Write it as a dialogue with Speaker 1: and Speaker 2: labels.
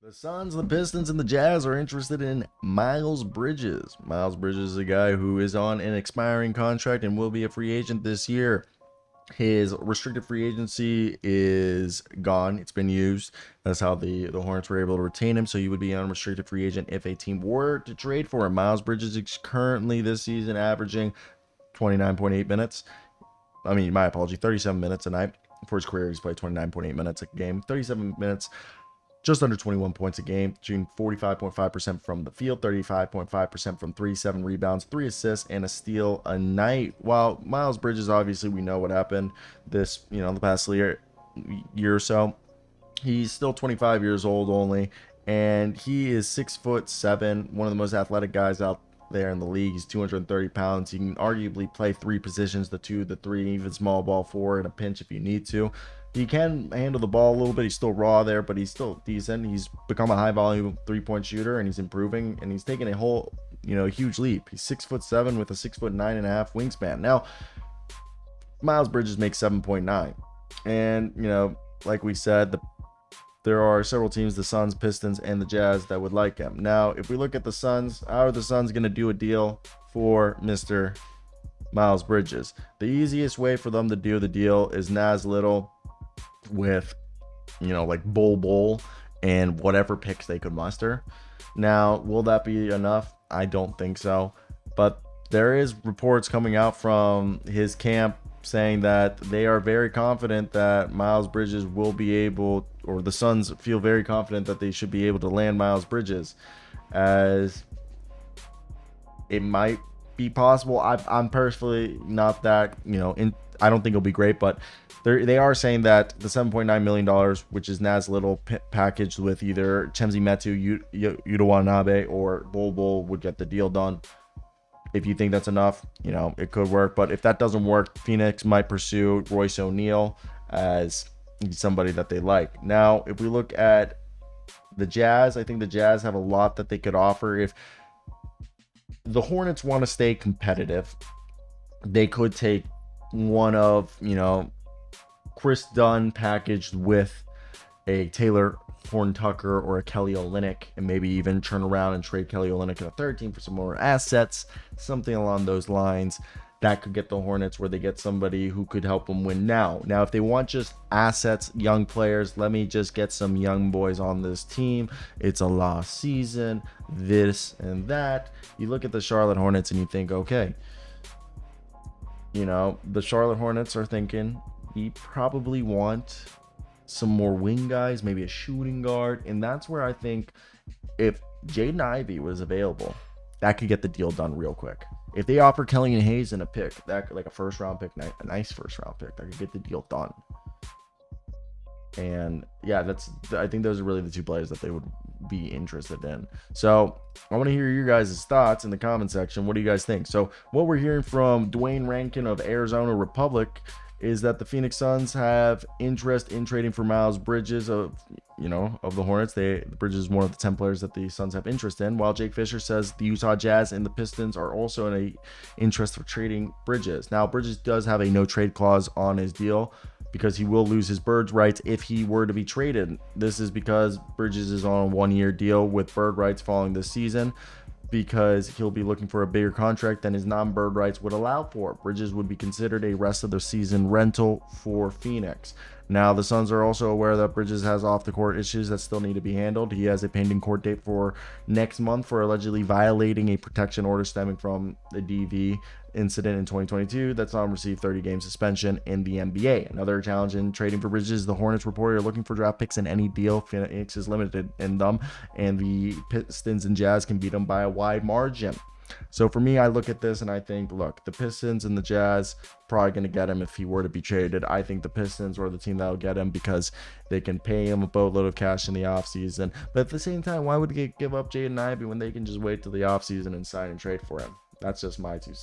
Speaker 1: The Suns, the Pistons, and the Jazz are interested in Miles Bridges. Miles Bridges is a guy who is on an expiring contract and will be a free agent this year. His restricted free agency is gone. It's been used. That's how the Hornets were able to retain him. So he would be an unrestricted free agent if a team were to trade for him. Miles Bridges is currently this season averaging 29.8 minutes. My apology, 37 minutes a night. For his career, he's played 29.8 minutes a game. 37 minutes, just under 21 points a game, shooting 45.5% from the field, 35.5% from three, 7 rebounds, 3 assists, and a steal a night. While Miles Bridges, obviously, we know what happened the past year or so. He's still 25 years old only, and he is 6'7", one of the most athletic guys out there in the league. He's 230 pounds. He can arguably play 3 positions, the 2, the 3, even small ball 4 in a pinch if you need to. He can handle the ball a little bit. He's still raw there, but he's still decent. He's become a high volume 3-point shooter, and he's improving, and he's taking a whole, huge leap. He's 6'7" with a 6'9.5" wingspan. Now, Miles Bridges makes 7.9, and like we said, there are several teams, the Suns, Pistons, and the Jazz, that would like him. Now, if we look at the Suns, how are the Suns going to do a deal for Mr. Miles Bridges? The easiest way for them to do the deal is Nas Little with, like Bull and whatever picks they could muster. Now, will that be enough? I don't think so. But there is reports coming out from his camp saying that they are very confident that Miles Bridges will be able, or the Suns feel very confident that they should be able to land Miles Bridges, as it might be possible. I'm personally not that, I don't think it'll be great, but they are saying that the $7.9 million, which is Nas Little packaged with either Chemzi Metu, Yuta Watanabe, or Bull, would get the deal done. If you think that's enough, it could work. But if that doesn't work, Phoenix might pursue Royce O'Neal as somebody that they like. Now, if we look at the Jazz, I think the Jazz have a lot that they could offer. If the Hornets want to stay competitive, they could take one of, Chris Dunn packaged with a Taylor Horn-Tucker or a Kelly Olynyk, and maybe even turn around and trade Kelly Olynyk in a third team for some more assets, something along those lines. That could get the Hornets where they get somebody who could help them win now. Now, if they want just assets, young players, let me just get some young boys on this team. It's a lost season, this and that. You look at the Charlotte Hornets and you think, okay, the Charlotte Hornets are thinking, we probably want some more wing guys, maybe a shooting guard. And that's where I think if Jaden Ivey was available, that could get the deal done real quick. If they offer Kelly and Hayes in a pick, that like a first round pick, a nice first round pick, that could get the deal done. And yeah, I think those are really the 2 players that they would be interested in. So I want to hear your guys' thoughts in the comment section. What do you guys think? So what we're hearing from Dwayne Rankin of Arizona Republic is that the Phoenix Suns have interest in trading for Miles Bridges of the Hornets. Bridges is one of the 10 players that the Suns have interest in, while Jake Fisher says the Utah Jazz and the Pistons are also in a interest for trading Bridges. Now, Bridges does have a no trade clause on his deal because he will lose his bird rights if he were to be traded. This is because Bridges is on a 1-year deal with bird rights following this season, because he'll be looking for a bigger contract than his non-bird rights would allow for. Bridges would be considered a rest of the season rental for Phoenix. Now, the Suns are also aware that Bridges has off-the-court issues that still need to be handled. He has a pending court date for next month for allegedly violating a protection order stemming from the DV incident in 2022 that saw him receive 30-game suspension in the NBA. Another challenge in trading for Bridges, the Hornets reported are looking for draft picks in any deal. Phoenix is limited in them, and the Pistons and Jazz can beat them by a wide margin. So for me, I look at this and I think, look, the Pistons and the Jazz probably going to get him if he were to be traded. I think the Pistons are the team that will get him because they can pay him a boatload of cash in the offseason. But at the same time, why would they give up Jaden Ivey when they can just wait till the offseason and sign and trade for him? That's just my 2 cents.